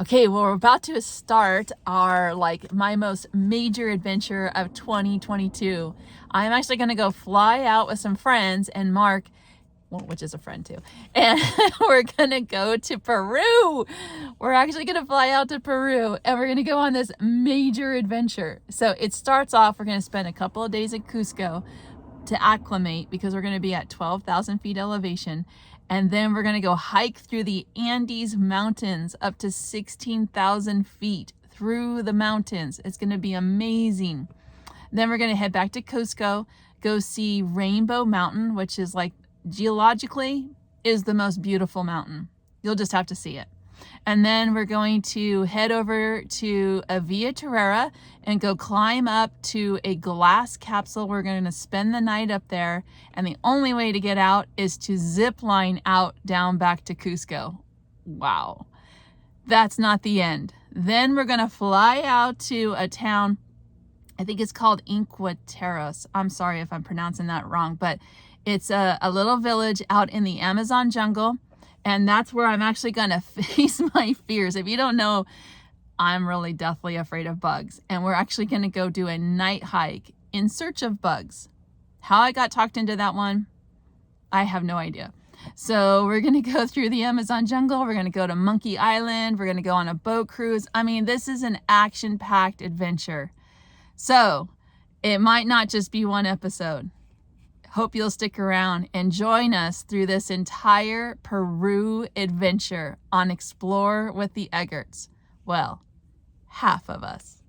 Okay, well, we're about to start our, my most major adventure of 2022. I'm actually going to go fly out with some friends and Mark, well, which is a friend too, and we're going to go to Peru. We're actually going to fly out to Peru and we're going to go on this major adventure. So it starts off, we're going to spend a couple of days at Cusco to acclimate because we're going to be at 12,000 feet elevation. And then we're going to go hike through the Andes Mountains up to 16,000 feet through the mountains. It's going to be amazing. Then we're going to head back to Cusco, go see Rainbow Mountain, which is geologically is the most beautiful mountain. You'll just have to see it. And then we're going to head over to a Via Terrera and go climb up to a glass capsule. We're going to spend the night up there. And the only way to get out is to zip line out down back to Cusco. Wow. That's not the end. Then we're going to fly out to a town, I think it's called Inquateros. I'm sorry if I'm pronouncing that wrong, but it's a little village out in the Amazon jungle. And that's where I'm actually going to face my fears. If you don't know, I'm really deathly afraid of bugs. And we're actually going to go do a night hike in search of bugs. How I got talked into that one, I have no idea. So we're going to go through the Amazon jungle. We're going to go to Monkey Island. We're going to go on a boat cruise. I mean, this is an action-packed adventure. So it might not just be one episode. Hope you'll stick around and join us through this entire Peru adventure on Explore with the Eggerts. Well, half of us.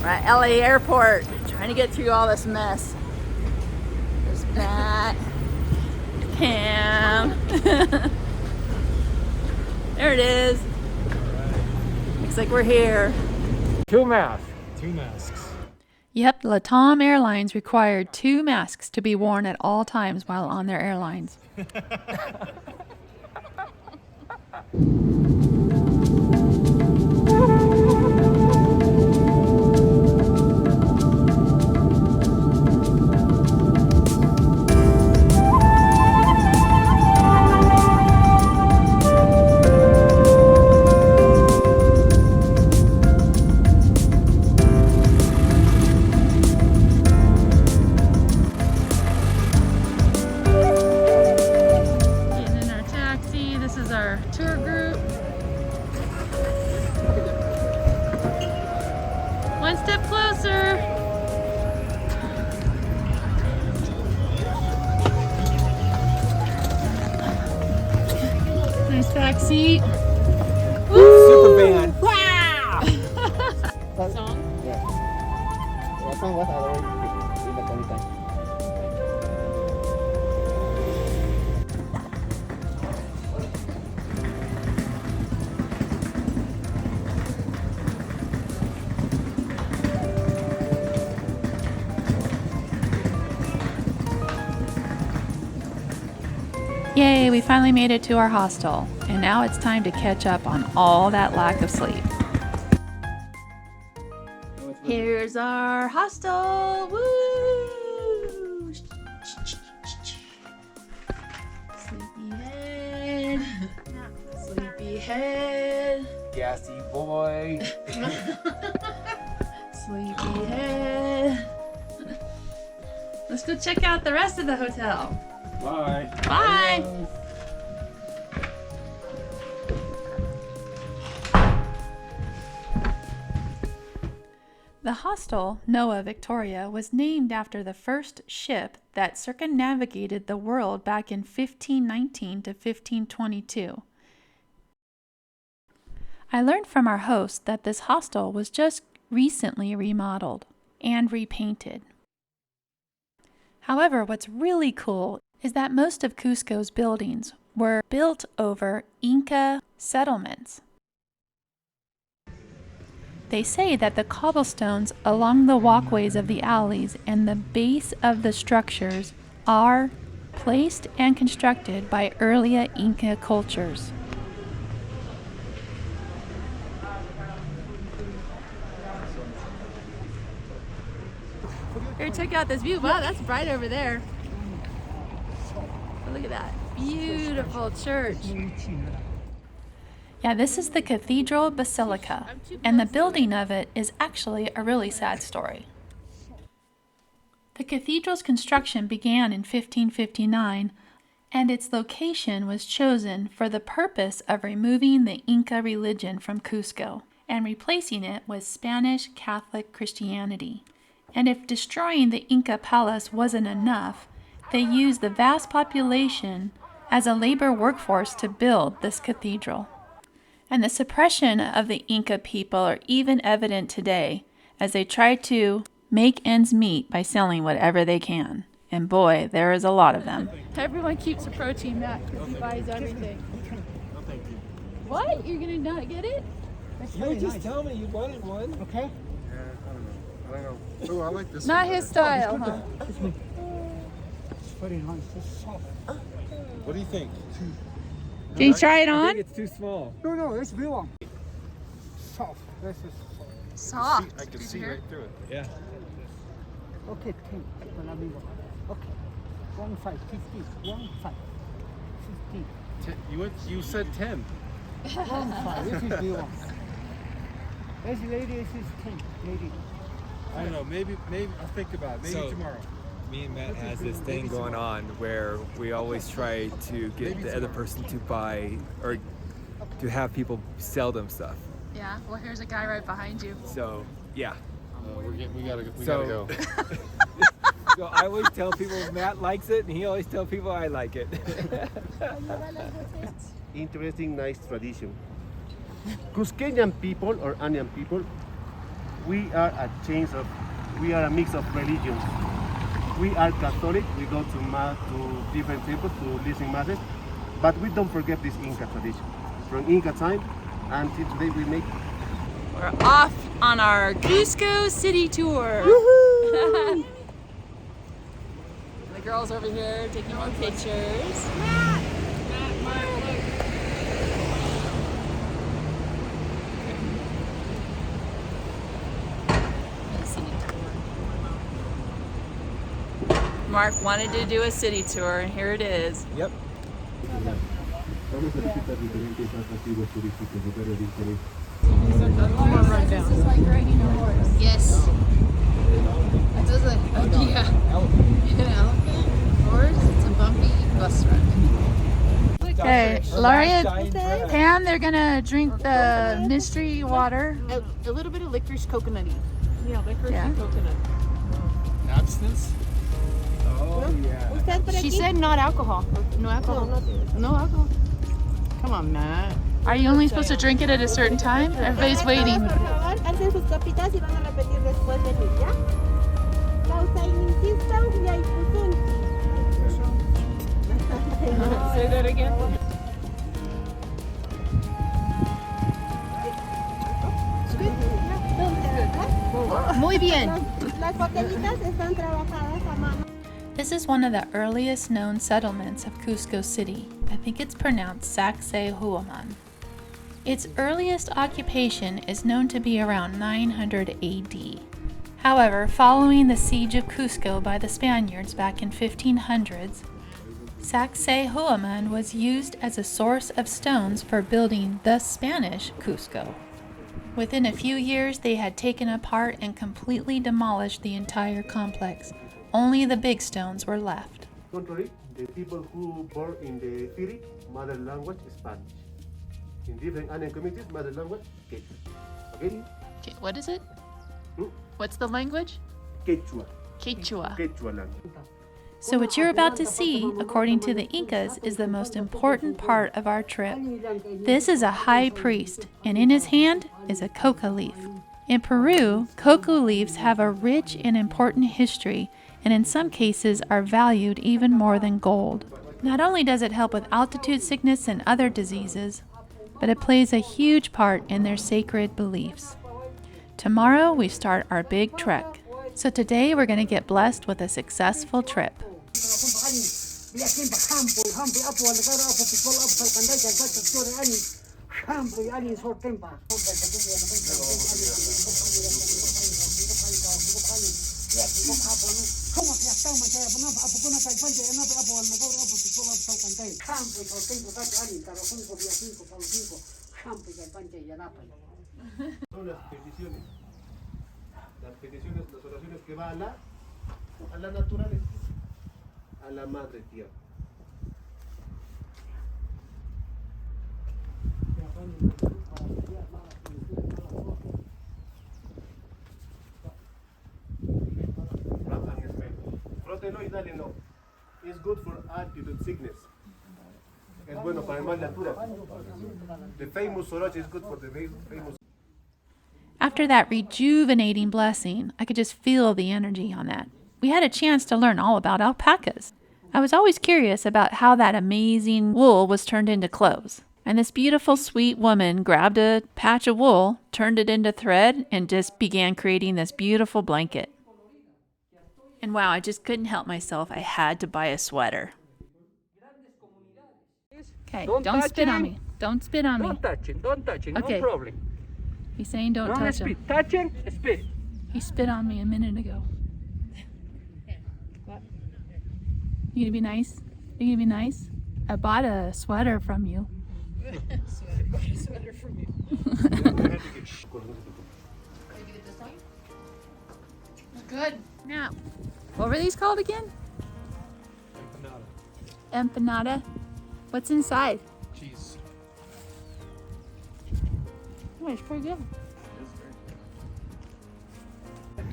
We're at LA Airport, trying to get through all this mess. There's Matt, Cam. There it is. Looks like we're here. Two masks. Yep, LATAM Airlines required 2 masks to be worn at all times while on their airlines. Tour group. One step closer. Nice back seat. Super van. Wow! Song? Yeah. That song was already in the quality. Yay, we finally made it to our hostel, and now it's time to catch up on all that lack of sleep. Here's our hostel. Woo! Sleepyhead. Sleepyhead. Gassy boy. Sleepyhead. Let's go check out the rest of the hotel. Bye. Bye. The hostel, Noah Victoria, was named after the first ship that circumnavigated the world back in 1519 to 1522. I learned from our host that this hostel was just recently remodeled and repainted. However, what's really cool is that most of Cusco's buildings were built over Inca settlements. They say that the cobblestones along the walkways of the alleys and the base of the structures are placed and constructed by earlier Inca cultures. Here, check out this view. Wow, that's bright over there. Look at that. Beautiful church. Yeah, this is the Cathedral Basilica, and the building of it is actually a really sad story. The cathedral's construction began in 1559, and its location was chosen for the purpose of removing the Inca religion from Cusco and replacing it with Spanish Catholic Christianity. And if destroying the Inca palace wasn't enough, they used the vast population as a labor workforce to build this cathedral. And the suppression of the Inca people are even evident today as they try to make ends meet by selling whatever they can. And boy, there is a lot of them. Everyone keeps approaching Matt because he buys everything. No, thank you. What? You're gonna not get it? You just tell me you wanted one. Okay. Yeah, I don't know. Oh, I like this Not one his better. style, huh? It's very nice. It's soft. What do you think? Can you try it I on? think it's too small. No, it's big one. Soft. This is soft. Soft. I can see right through it. Yeah. Okay, 10. Okay. 1 5, 50. 1 5. 50. You said 10. 1 5. This is big one. This lady, this is 10. Lady. I don't know. Maybe I'll think about it. Maybe So- tomorrow. Me and Matt has this thing going on where we always try to get the other person to buy or to have people sell them stuff. Yeah, well, here's a guy right behind you. So, yeah. We gotta So- go. So I always tell people Matt likes it, and he always tells people I like it. Interesting, nice tradition. Cusqueñan people or Andean people, we are a mix of religions. We are Catholic, we go to mass, to different temples to listen masses, but we don't forget this Inca tradition. From Inca time until today we make. We're off on our Cusco city tour. The girls over here taking more pictures. Mark wanted to do a city tour, and here it is. Yep. Yes. It does like, oh yeah. An elephant, horse, it's a bumpy bus ride. Okay, Laurie and Pam, they're gonna drink the mystery water. A little bit of licorice coconutty. Yeah, licorice Yeah. and coconut. Abstinence? Oh, yeah. She said not alcohol. No alcohol. No alcohol. Come on, Matt. Are you only supposed to drink it at a certain time? Everybody's waiting. Por favor, hacen sus capitas y van a repetir después de mí, ¿ya? Causa inciso y aipusunti. Say that again. Muy bien. Las botellitas están trabajadas a mano. This is one of the earliest known settlements of Cusco City. I think it's pronounced Sacsayhuaman. Its earliest occupation is known to be around 900 AD. However, following the siege of Cusco by the Spaniards back in 1500s, Sacsayhuaman was used as a source of stones for building the Spanish Cusco. Within a few years, they had taken apart and completely demolished the entire complex, only the big stones were left. Contrary, the people who born in the city, mother language is Spanish. In different Andean communities, mother language Quechua. Okay? Okay, what is it? Hmm? What's the language? Quechua. Quechua. Quechua language. So what you're about to see, according to the Incas, is the most important part of our trip. This is a high priest, and in his hand is a coca leaf. In Peru, coca leaves have a rich and important history, and in some cases are valued even more than gold. Not only does it help with altitude sickness and other diseases, but it plays a huge part in their sacred beliefs. Tomorrow we start our big trek. So today we're going to get blessed with a successful trip. Son las peticiones. Las peticiones, las oraciones que va a la naturaleza, a la madre tierra. Frótelo y dale no. It's good for altitude sickness. Es bueno para el mal de altura. The famous soroche is good for the famous. After that rejuvenating blessing, I could just feel the energy on that. We had a chance to learn all about alpacas. I was always curious about how that amazing wool was turned into clothes. And this beautiful, sweet woman grabbed a patch of wool, turned it into thread, and just began creating this beautiful blanket. And wow, I just couldn't help myself. I had to buy a sweater. Okay, don't spit on me. Don't spit on me. Don't touch it, don't touch it, Okay. no problem. He's saying don't touch him. spit. Touch it, spit. He spit on me a minute ago. You gonna be nice? You gonna be nice? I bought a sweater from you. Sweater from you. Good. Now, what were these called again? Empanada. What's inside? Cheese. Oh, it's pretty good.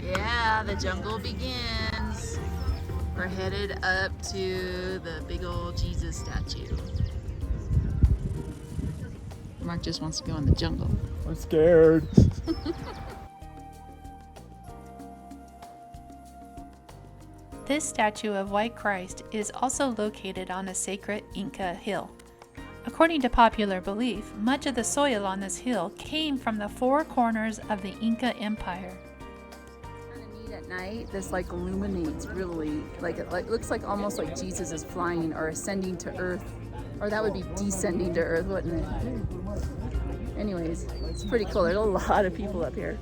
Yeah, the jungle begins. We're headed up to the big old Jesus statue. Mark just wants to go in the jungle. I'm scared. This statue of White Christ is also located on a sacred Inca hill. According to popular belief, much of the soil on this hill came from the four corners of the Inca Empire. Kind of neat at night. This like illuminates really, like it looks like almost like Jesus is flying or ascending to earth, or that would be descending to earth, wouldn't it? Anyways, it's pretty cool. There's a lot of people up here.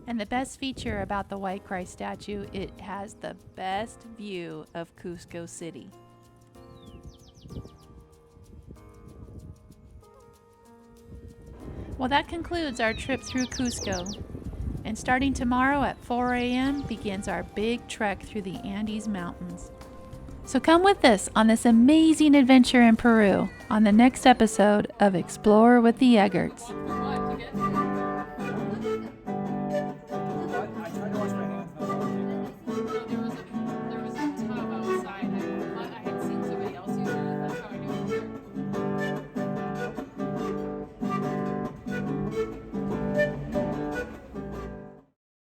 And the best feature about the White Christ statue, it has the best view of Cusco City. Well, that concludes our trip through Cusco. And starting tomorrow at 4 a.m. begins our big trek through the Andes Mountains. So come with us on this amazing adventure in Peru on the next episode of Explore with the Eggerts.